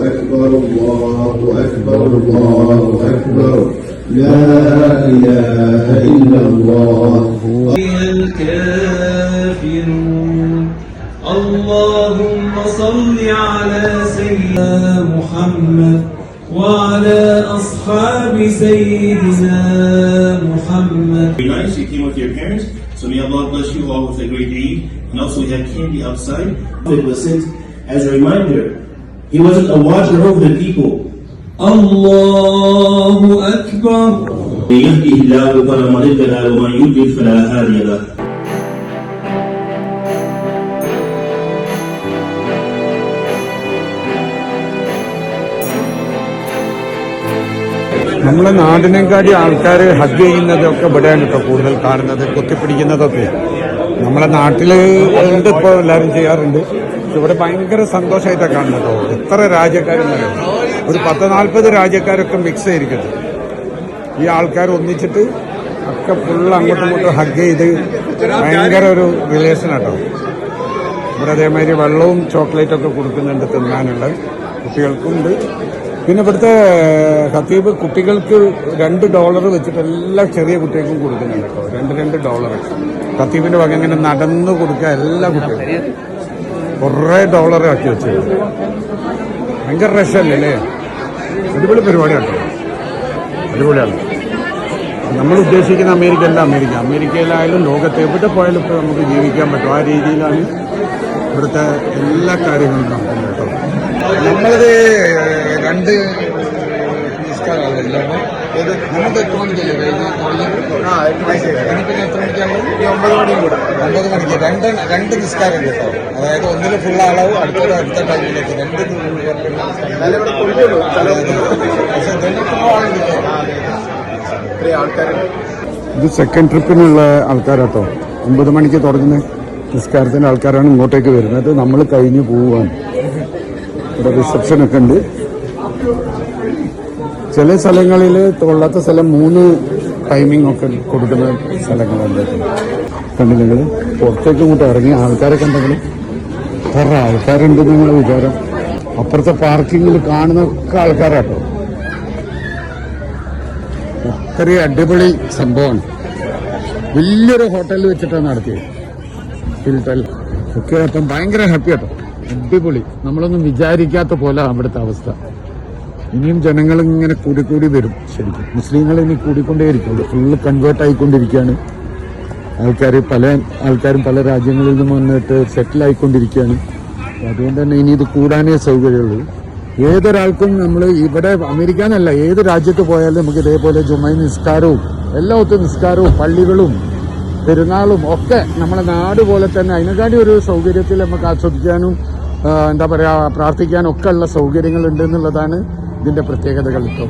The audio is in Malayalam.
أكبر الله أكبر الله أكبر لا إله إلا الله الكافرون اللهم صل على سيدنا محمد وعلى أصحاب سيدنا محمد. Very nice, you came with your parents, so may Allah bless you all with a great Eid. And also we have candy outside. It was sent as a reminder. He wasn't a watcher over the people. Allahu Akbar. من يهده الله فلا مضل له ومن يضلل فلا هادي له. നമ്മളെ നാടിനെക്കാട്ടി ആൾക്കാർ ഹഗ് ചെയ്യുന്നതൊക്കെ ഇവിടെയാണ് കേട്ടോ കൂടുതൽ കാണുന്നത്, കൊത്തിപ്പിടിക്കുന്നതൊക്കെ. നമ്മളെ നാട്ടിൽ ഉണ്ട്, ഇപ്പോൾ എല്ലാവരും ചെയ്യാറുണ്ട്. ഇവിടെ ഭയങ്കര സന്തോഷമായിട്ടാണ് കാണുന്നത് കേട്ടോ. എത്ര രാജ്യക്കാരെന്നറിയാം, ഒരു 10-40 രാജ്യക്കാരൊക്കെ മിക്സ് ചെയ്തിരിക്കുന്നത്. ഈ ആൾക്കാർ ഒന്നിച്ചിട്ട് ഒക്കെ ഫുള്ള് അങ്ങോട്ടും ഇങ്ങോട്ടും ഹഗ് ചെയ്ത് ഭയങ്കര ഒരു റിലേഷനാട്ടോ. ഇവിടെ അതേമാതിരി വെള്ളവും ചോക്ലേറ്റൊക്കെ കൊടുക്കുന്നുണ്ട് തിന്നാനുള്ള, കുട്ടികൾക്കുണ്ട്. പിന്നെ ഇവിടുത്തെ ഖത്തീബ് കുട്ടികൾക്ക് $2 വെച്ചിട്ട് എല്ലാ ചെറിയ കുട്ടികൾക്കും കൊടുക്കുന്നുണ്ട് കേട്ടോ. $2 ഖത്തീബിന്റെ വക ഇങ്ങനെ നടന്നു കൊടുക്കുക എല്ലാ കുട്ടികൾക്കും. കുറേ $. ആക്കി വെച്ചത് ഭയങ്കര റഷല്ലേ അല്ലേ? അടിപൊളി പരിപാടിയാണ് കേട്ടോ, അടിപൊളിയാണ്. നമ്മൾ ഉദ്ദേശിക്കുന്ന അമേരിക്ക അല്ല അമേരിക്ക. അമേരിക്കയിലായാലും ലോകത്ത് എവിടെ പോയാലും ഇപ്പോൾ നമുക്ക് ജീവിക്കാൻ പറ്റും. ആ രീതിയിലാണ് ഇവിടുത്തെ എല്ലാ കാര്യങ്ങളും നടക്കുന്നത് കേട്ടോ. നമ്മളത് 2 നിസ്കാരമല്ലോ. നമുക്ക് എത്ര മണിക്കല്ലേ കഴിഞ്ഞ പിന്നെ എത്ര മണിക്കാണ്? 9 മണിക്ക് 2 നിസ്കാരം കേട്ടോ. അതായത് ഒന്നിൽ ഫുൾ അളവ്, അടുത്ത ടൈമിലേക്ക് 2 ഇത് സെക്കൻഡ് ട്രിപ്പിനുള്ള ആൾക്കാരാട്ടോ. 9 മണിക്ക് തുടങ്ങുന്ന നിസ്കാരത്തിന്റെ ആൾക്കാരാണ് ഇങ്ങോട്ടേക്ക് വരുന്നത്. നമ്മൾ കഴിഞ്ഞ് പോവുകയാണ്. ഇവിടെ റിസപ്ഷനൊക്കെ ഉണ്ട്. ചില സ്ഥലങ്ങളിൽ കൊള്ളാത്ത സ്ഥലം 3 ടൈമിംഗ് ഒക്കെ കൊടുക്കുന്ന സ്ഥലങ്ങളുണ്ട്. കണ്ടില്ലെങ്കിൽ പുറത്തേക്ക് ഇങ്ങോട്ട് ഇറങ്ങി ആൾക്കാരെ കണ്ടെങ്കിൽ എത്ര ആൾക്കാരുണ്ട് നിങ്ങളുടെ വിചാരം. അപ്പുറത്തെ പാർക്കിങ്ങിൽ കാണുന്നൊക്കെ ആൾക്കാരാട്ടോ. അത്രയും അടിപൊളി സംഭവമാണ്. വലിയൊരു ഹോട്ടലിൽ വെച്ചിട്ടാണ് നടത്തിയത്, ഹിൽട്ടൺ ഒക്കെ. അപ്പം ഭയങ്കര ഹാപ്പി കേട്ടോ, അടിപൊളി. നമ്മളൊന്നും വിചാരിക്കാത്ത പോലെ അവിടുത്തെ അവസ്ഥ. ഇനിയും ജനങ്ങൾ ഇങ്ങനെ കൂടി വരും. ശരിക്കും മുസ്ലിങ്ങൾ ഇനി കൂടിക്കൊണ്ടേയിരിക്കുള്ളൂ. ഫുള്ള് കൺവേർട്ട് ആയിക്കൊണ്ടിരിക്കുകയാണ് ആൾക്കാർ. പല ആൾക്കാരും പല രാജ്യങ്ങളിൽ നിന്നും വന്നിട്ട് സെറ്റിൽ ആയിക്കൊണ്ടിരിക്കുകയാണ്. അതുകൊണ്ട് തന്നെ ഇനി ഇത് കൂടാനേ സൗകര്യമുള്ളൂ. ഏതൊരാൾക്കും നമ്മൾ ഇവിടെ അമേരിക്ക എന്നല്ല, ഏത് രാജ്യത്ത് പോയാലും നമുക്ക് ഇതേപോലെ ജുമൈ നിസ്കാരവും എല്ലാത്തും നിസ്കാരവും പള്ളികളും പെരുന്നാളും ഒക്കെ നമ്മളെ നാട് പോലെ തന്നെ അതിനെക്കാട്ടി ഒരു സൗകര്യത്തിൽ നമുക്ക് ആസ്വദിക്കാനും എന്താ പറയുക പ്രാർത്ഥിക്കാനും ഒക്കെ ഉള്ള സൗകര്യങ്ങൾ ഉണ്ട് എന്നുള്ളതാണ് ഇതിന്റെ പ്രത്യേകതകൾ. ഇപ്പോൾ